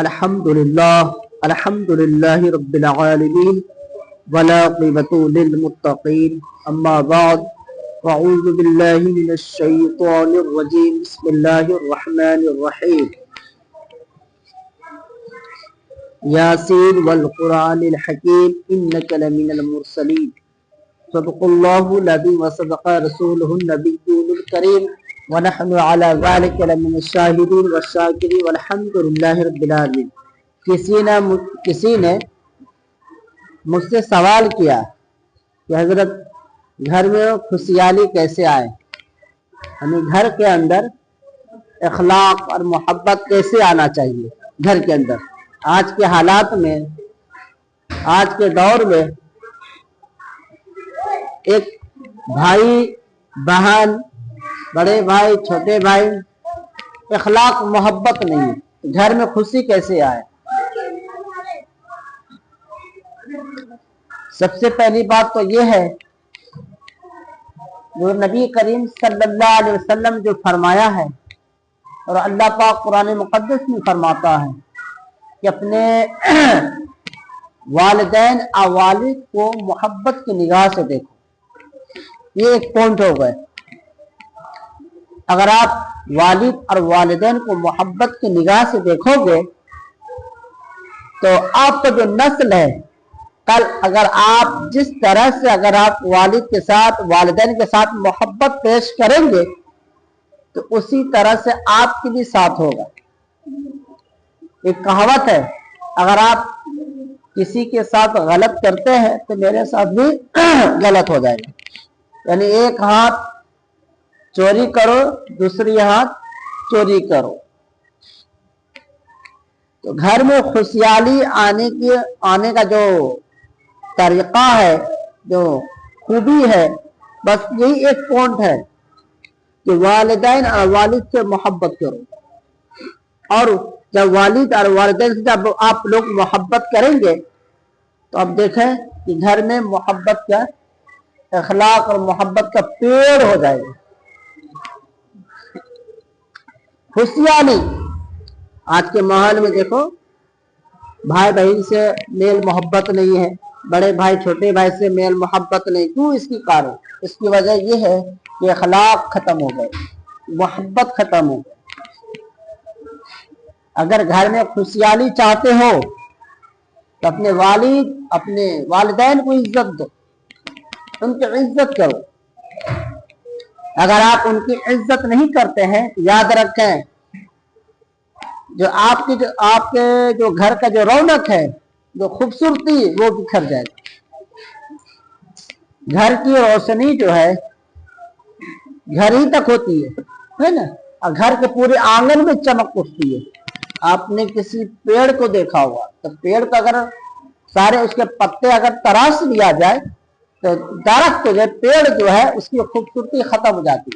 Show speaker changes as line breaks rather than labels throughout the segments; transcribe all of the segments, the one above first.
الحمد للہ رب العالمین والعاقبۃ للمتقین اما بعد فاعوذ باللہ من الشیطان الرجیم بسم اللہ الرحمن الرحیم یاسین والقرآن الحکیم انک لمن المرسلین صدق اللہ العظیم وصدق رسولہ النبی الکریم ونحن على ذلك لمن الشاہدین والشاکرین والحمد للہ رب العالمین۔ کسی نے مجھ سے سوال کیا کہ حضرت گھر میں خوشحالی کیسے آئے، یعنی گھر کے اندر اخلاق اور محبت کیسے آنا چاہیے گھر کے اندر۔ آج کے حالات میں، آج کے دور میں ایک بھائی بہن، بڑے بھائی چھوٹے بھائی، اخلاق محبت نہیں ہے، گھر میں خوشی کیسے آئے؟ سب سے پہلی بات تو یہ ہے جو نبی کریم صلی اللہ علیہ وسلم جو فرمایا ہے اور اللہ پاک قرآن مقدس میں فرماتا ہے کہ اپنے والدین اور والد کو محبت کی نگاہ سے دیکھو۔ یہ ایک پوائنٹ ہو گئے۔ اگر آپ والد اور والدین کو محبت کی نگاہ سے دیکھو گے تو آپ کا جو نسل ہے، کل اگر آپ جس طرح سے اگر آپ والد کے ساتھ والدین کے ساتھ محبت پیش کریں گے تو اسی طرح سے آپ کی بھی ساتھ ہوگا۔ ایک کہاوت ہے، اگر آپ کسی کے ساتھ غلط کرتے ہیں تو میرے ساتھ بھی غلط ہو جائے گا۔ یعنی ایک ہاتھ چوری کرو، دوسری ہاتھ چوری کرو۔ تو گھر میں خوشحالی آنے کا جو طریقہ ہے، جو خوبی ہے، بس یہی ایک پوائنٹ ہے کہ والدین اور والد سے محبت کرو۔ اور جب والد اور والدین سے جب آپ لوگ محبت کریں گے تو آپ دیکھیں کہ گھر میں محبت کا، اخلاق اور محبت کا پیڑ ہو جائے گا۔ خوشحالی آج کے ماحول میں دیکھو، بھائی بہن سے میل محبت نہیں ہے، بڑے بھائی چھوٹے بھائی سے میل محبت نہیں۔ کیوں؟ اس کی کارن، اس کی وجہ یہ ہے کہ اخلاق ختم ہو گئے، محبت ختم ہو گئے۔ اگر گھر میں خوشحالی چاہتے ہو تو اپنے والدین کو عزت دو، ان کی عزت کرو۔ اگر آپ ان کی عزت نہیں کرتے ہیں، یاد رکھیں جو آپ کے جو گھر کا جو رونق ہے، جو خوبصورتی، وہ بکھر جائے گا۔ گھر کی روشنی جو ہے گھر ہی تک ہوتی ہے نا، اور گھر کے پورے آنگن میں چمک اٹھتی ہے۔ آپ نے کسی پیڑ کو دیکھا ہوگا تو پیڑ کو اگر سارے اس کے پتے اگر تراش لیا جائے تو درخت جو پیڑ جو ہے اس کی خوبصورتی ختم ہو جاتی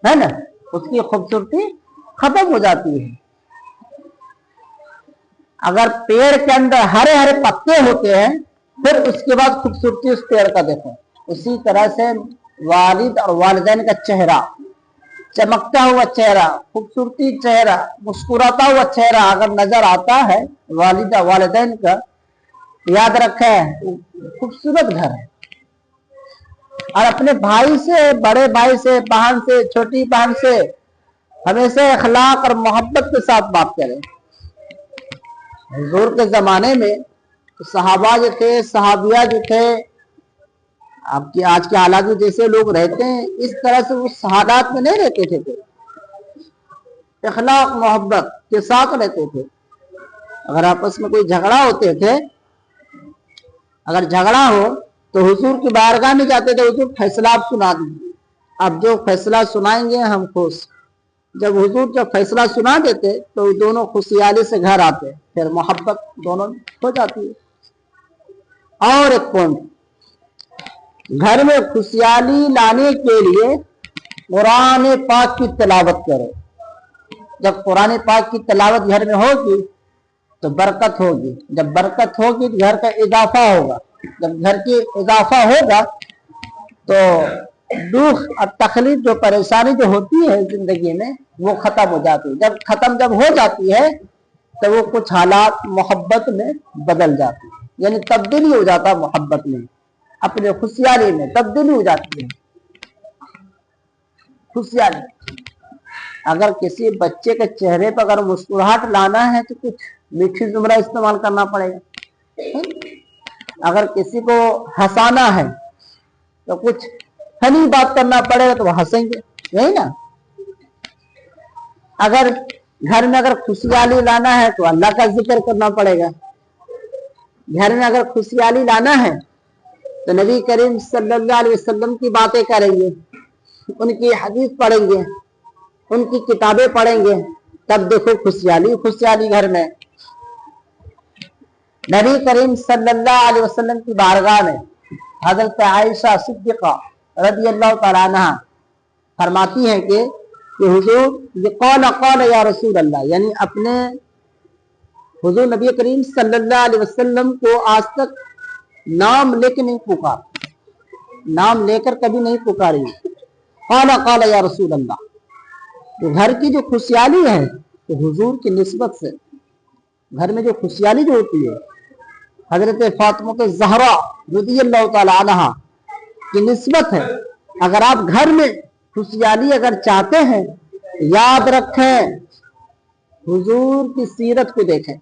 ہے نا، اس کی خوبصورتی ختم ہو جاتی ہے۔ اگر پیڑ کے اندر ہرے ہرے پتے ہوتے ہیں پھر اس کے بعد خوبصورتی اس پیڑ کا دیکھو۔ اسی طرح سے والد اور والدین کا چہرہ، چمکتا ہوا چہرہ، خوبصورتی چہرہ، مسکراتا ہوا چہرہ اگر نظر آتا ہے والد اور والدین کا، یاد رکھیں خوبصورت گھر ہے۔ اور اپنے بھائی سے، بڑے بھائی سے، بہن سے، چھوٹی بہن سے ہمیشہ اخلاق اور محبت کے ساتھ بات کریں۔ حضور کے زمانے میں صحابہ جو تھے، صحابیہ جو تھے، آج کے حالات میں جیسے لوگ رہتے ہیں اس طرح سے اس حالات میں نہیں رہتے تھے، اخلاق محبت کے ساتھ رہتے تھے۔ اگر آپس میں کوئی جھگڑا ہوتے تھے، اگر جھگڑا ہو تو حضور کی بارگاہ میں جاتے تھے، حضور فیصلہ آپ سنا دیجیے، آپ جو فیصلہ سنائیں گے ہم خوش۔ جب حضور جب فیصلہ سنا دیتے تو دونوں خوشحالی سے گھر آتے، پھر محبت دونوں ہو جاتی ہے۔ اور ایک پوائنٹ، گھر میں خوشحالی لانے کے لیے قرآن پاک کی تلاوت کرو۔ جب قرآن پاک کی تلاوت گھر میں ہوگی تو برکت ہوگی، جب برکت ہوگی تو گھر کا اضافہ ہوگا، جب گھر کی اضافہ ہوگا تو دکھ اور تکلیف جو پریشانی جو ہوتی ہے زندگی میں وہ ختم ہو جاتی ہے۔ جب ہو جاتی ہے تو وہ کچھ حالات محبت میں بدل جاتے ہیں، یعنی تبدیلی ہو جاتا محبت میں، اپنے خوشحالی میں تبدیلی ہو جاتی ہے۔ خوشحالی، اگر کسی بچے کے چہرے پر اگر مسکراہٹ لانا ہے تو کچھ میٹھی زمرہ استعمال کرنا پڑے گا، اگر کسی کو ہنسانا ہے تو کچھ فنی بات کرنا پڑے گا تو وہ ہنسیں گے، یہی نا۔ اگر گھر میں اگر خوشحالی لانا ہے تو اللہ کا ذکر کرنا پڑے گا، گھر میں اگر خوشحالی لانا ہے تو نبی کریم صلی اللہ علیہ وسلم کی باتیں کریں گے، ان کی حدیث پڑھیں گے، ان کی کتابیں پڑھیں گے، تب دیکھو خوشحالی خوشحالی گھر میں۔ نبی کریم صلی اللہ علیہ وسلم کی بارگاہ میں حضرت عائشہ صدیقہ رضی اللہ تعالیٰ عنہ فرماتی ہیں کہ حضور قال یا رسول اللہ، یعنی اپنے حضور نبی کریم صلی اللہ علیہ وسلم کو آج تک نام لے کے نہیں پکار، نام لے کر کبھی نہیں پکاری، قال یا رسول اللہ۔ تو گھر کی جو خوشحالی ہے تو حضور کی نسبت سے گھر میں جو خوشحالی جو ہوتی ہے حضرت فاطمہ زہرا رضی اللہ تعالی عنہا کی نسبت ہے۔ اگر آپ گھر میں خوشحالی اگر چاہتے ہیں یاد رکھیں، حضور کی سیرت کو دیکھیں،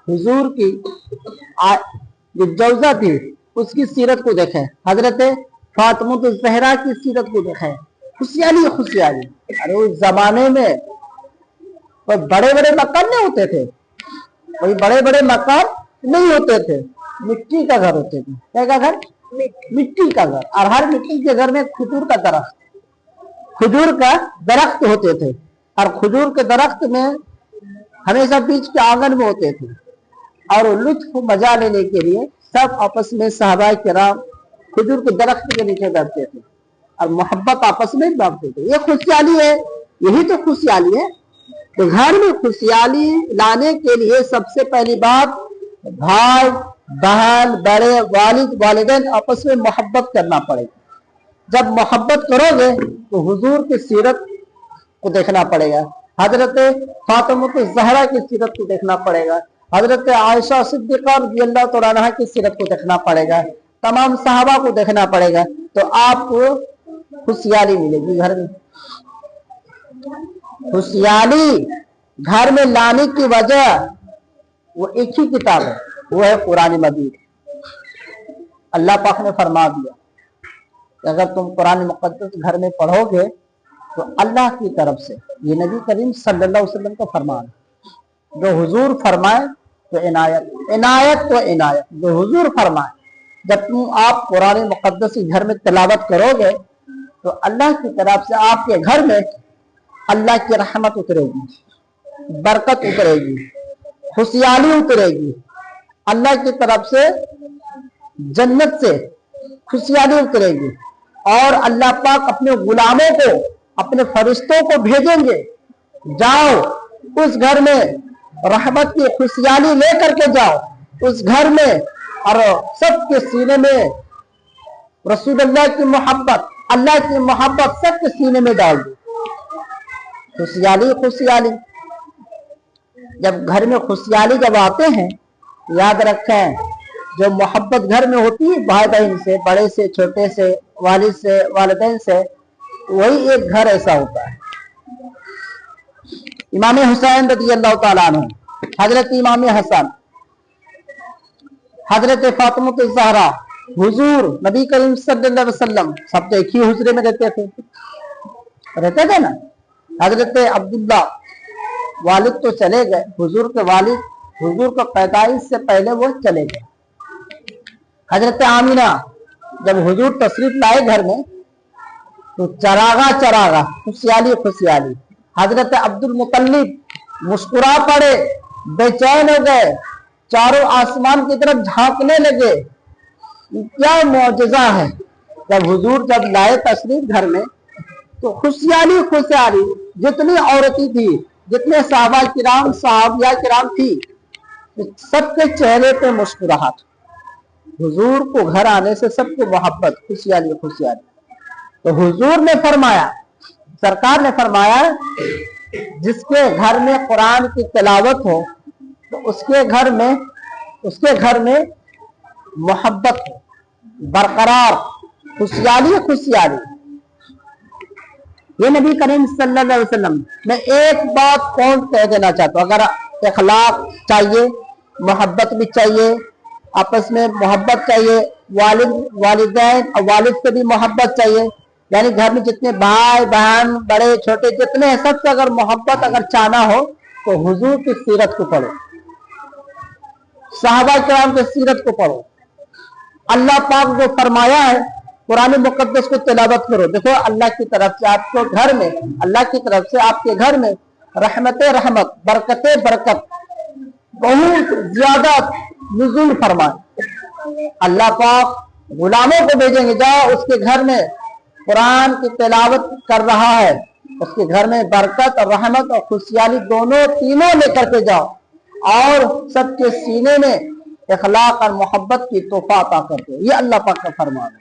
حضور کی جو جوزہ تھی اس کی سیرت کو دیکھیں، حضرت فاطمہ زہرا کی سیرت کو دیکھیں، خوشحالی خوشحالی۔ ارے اس زمانے میں کوئی بڑے بڑے مکان نہیں ہوتے تھے، کوئی بڑے بڑے مکان نہیں ہوتے تھے، مٹی کا گھر ہوتے تھے۔ کیا کا گھر؟ مٹی کا گھر، اور ہر مٹی کے گھر میں کھجور کا درخت ہوتے تھے، اور کھجور کے درخت میں ہمیشہ بیچ کے آنگن میں ہوتے تھے، اور لطف مزہ لینے کے لیے سب آپس میں صحابہ کرام کھجور کے درخت کے نیچے بیٹھتے تھے اور محبت آپس میں بانٹتے تھے۔ یہ خوشحالی ہے، یہی تو خوشحالی ہے۔ تو گھر میں خوشحالی لانے کے لیے سب سے پہلی بات بھائی بہن بڑے والد والدین آپس میں محبت کرنا پڑے گا۔ جب محبت کرو گے تو حضور کی سیرت کو دیکھنا پڑے گا، حضرت فاطمہ زہرا کی سیرت کو دیکھنا پڑے گا، حضرت عائشہ صدیقہ رضی اللہ تعالیٰ عنہا کی سیرت کو دیکھنا پڑے گا، تمام صحابہ کو دیکھنا پڑے گا، تو آپ کو خوشحالی ملے گی گھر میں۔ خوشحالی گھر میں لانے کی وجہ وہ ایک ہی کتاب ہے، وہ ہے قرآن مجید۔ اللہ پاک نے فرما دیا کہ اگر تم قرآن مقدس گھر میں پڑھو گے تو اللہ کی طرف سے، یہ نبی کریم صلی اللہ علیہ وسلم کا فرمان ہے، جو حضور فرمائے تو عنایت، عنایت تو عنایت، جو حضور فرمائے۔ جب تم آپ قرآن مقدس گھر میں تلاوت کرو گے تو اللہ کی طرف سے آپ کے گھر میں اللہ کی رحمت اترے گی، برکت اترے گی، خوشحالی اترے گی، اللہ کی طرف سے جنت سے خوشحالی اترے گی، اور اللہ پاک اپنے غلاموں کو، اپنے فرشتوں کو بھیجیں گے، جاؤ اس گھر میں رحمت کی خوشحالی لے کر کے جاؤ اس گھر میں، اور سب کے سینے میں رسول اللہ کی محبت، اللہ کی محبت سب کے سینے میں ڈال دو۔ خوشحالی خوشحالی، جب گھر میں خوشحالی جب آتے ہیں، یاد رکھیں جو محبت گھر میں ہوتی ہے بھائی بہن سے، بڑے سے چھوٹے سے، والد سے والدین سے، وہی ایک گھر ایسا ہوتا ہے۔ امام حسین رضی اللہ تعالیٰ عنہ، حضرت امام حسن، حضرت فاطمہ زہرا، حضور نبی کریم صلی اللہ علیہ وسلم سب تو ایک ہی حجرے میں رہتے تھے نا۔ حضرت عبداللہ والد تو چلے گئے، حضور کے والد حضور کا پیدائش سے پہلے وہ چلے گئے۔ حضرت آمینہ جب حضور تشریف لائے گھر میں تو چراغا خوشحالی خوشحالی۔ حضرت عبد المطلب مسکرا پڑے، بے چین ہو گئے، چاروں آسمان کی طرف جھانکنے لگے، کیا معجزہ ہے۔ جب حضور جب لائے تشریف گھر میں تو خوشحالی خوشحالی، جتنی عورتیں تھی، جتنے صحابہ کرام صحابیہ کرام تھی، سب کے چہرے پہ مسکراہٹ۔ حضور کو گھر آنے سے سب کو محبت، خوشحالی خوشحالی۔ تو حضور نے فرمایا، سرکار نے فرمایا جس کے گھر میں قرآن کی تلاوت ہو تو اس کے گھر میں محبت ہو برقرار، خوشحالی۔ یہ نبی کریم صلی اللہ علیہ وسلم میں ایک بات کون کہہ دینا چاہتا ہوں، اگر اخلاق چاہیے، محبت بھی چاہیے، آپس میں محبت چاہیے، والدین اور والد سے بھی محبت چاہیے، یعنی گھر میں جتنے بھائی بہن بڑے چھوٹے جتنے ہیں سب سے اگر محبت اگر چاہنا ہو تو حضور کی سیرت کو پڑھو، صحابہ کرام کی سیرت کو پڑھو۔ اللہ پاک جو فرمایا ہے قرآن مقدس کو تلاوت کرو۔ دیکھو اللہ کی طرف سے آپ کو گھر میں، اللہ کی طرف سے آپ کے گھر میں رحمت، برکت بہت زیادہ نزول فرمائے۔ اللہ پاک غلاموں کو بھیجیں گے، جاؤ اس کے گھر میں قرآن کی تلاوت کر رہا ہے، اس کے گھر میں برکت اور رحمت اور خوشحالی دونوں تینوں لے کر کے جاؤ، اور سب کے سینے میں اخلاق اور محبت کی تحفہ عطا کرتے۔ یہ اللہ پاک کا فرمان ہے۔